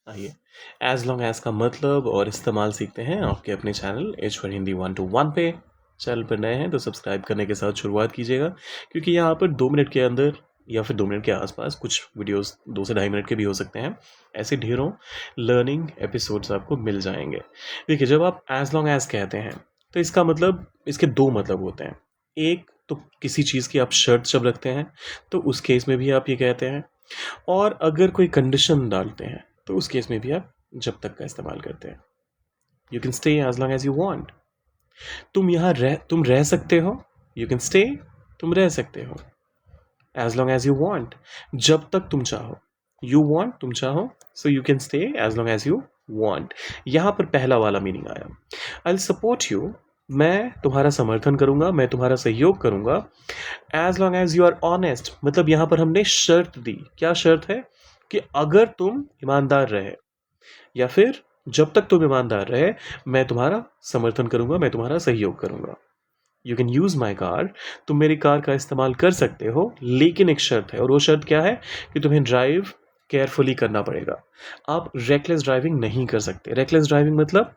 आइए as long as का मतलब और इस्तेमाल सीखते हैं आपके अपने चैनल एच फॉर हिंदी 121 पे। चैनल पर नए हैं तो सब्सक्राइब करने के साथ शुरुआत कीजिएगा, क्योंकि यहाँ पर 2 मिनट के अंदर या फिर 2 मिनट के आसपास कुछ वीडियोस 2 से ढाई मिनट के भी हो सकते हैं। ऐसे ढेरों लर्निंग एपिसोड्स आपको मिल जाएंगे। देखिए, जब आप एज लॉन्ग एज कहते हैं तो इसका मतलब, इसके 2 मतलब होते हैं। एक तो किसी चीज़ की आप शर्त जब रखते हैं तो उस केस में भी आप ये कहते हैं, और अगर कोई कंडीशन डालते हैं तो उस केस में भी आप जब तक का इस्तेमाल करते हैं। You can stay as long as you want. तुम रह सकते हो। यू कैन स्टे, तुम रह सकते हो। As long as you want, जब तक तुम चाहो। यू वॉन्ट, तुम चाहो, so you can stay as long as you want. यहां पर पहला वाला मीनिंग आया, आई विल सपोर्ट यू, मैं तुम्हारा समर्थन करूंगा, मैं तुम्हारा सहयोग करूंगा। As long as you are honest, मतलब यहां पर हमने शर्त दी। क्या शर्त है? कि अगर तुम ईमानदार रहे, या फिर जब तक तुम ईमानदार रहे, मैं तुम्हारा समर्थन करूंगा, मैं तुम्हारा सहयोग करूंगा। You can use my car, तुम मेरी कार का इस्तेमाल कर सकते हो, लेकिन एक शर्त है, और वो शर्त क्या है? कि तुम्हें ड्राइव केयरफुली करना पड़ेगा। आप रेकलेस ड्राइविंग नहीं कर सकते। रेकलेस ड्राइविंग मतलब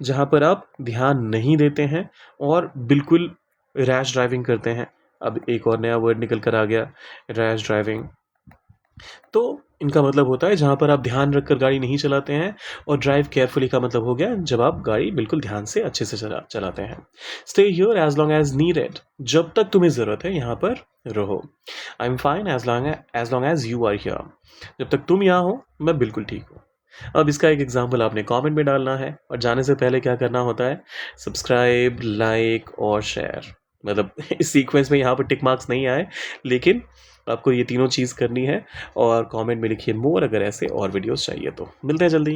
जहां पर आप ध्यान नहीं देते हैं और बिल्कुल रैश ड्राइविंग करते हैं। अब एक और नया वर्ड निकल कर आ गया, रैश ड्राइविंग। तो इनका मतलब होता है जहां पर आप ध्यान रखकर गाड़ी नहीं चलाते हैं, और ड्राइव केयरफुली का मतलब हो गया जब आप गाड़ी बिल्कुल ध्यान से अच्छे से चलाते हैं। Stay here as long as needed, जब तक तुम्हें ज़रूरत है यहाँ पर रहो। I am fine as long as you are here, जब तक तुम यहाँ हो मैं बिल्कुल ठीक हूँ। अब इसका एक एग्जाम्पल आपने कमेंट में डालना है, और जाने से पहले क्या करना होता है? सब्सक्राइब, लाइक और शेयर। मतलब इस सीक्वेंस में यहाँ पर टिक मार्क्स नहीं आए, लेकिन आपको ये तीनों चीज़ करनी है। और कमेंट में लिखिए मोर अगर ऐसे और वीडियोस चाहिए तो। मिलते हैं जल्दी।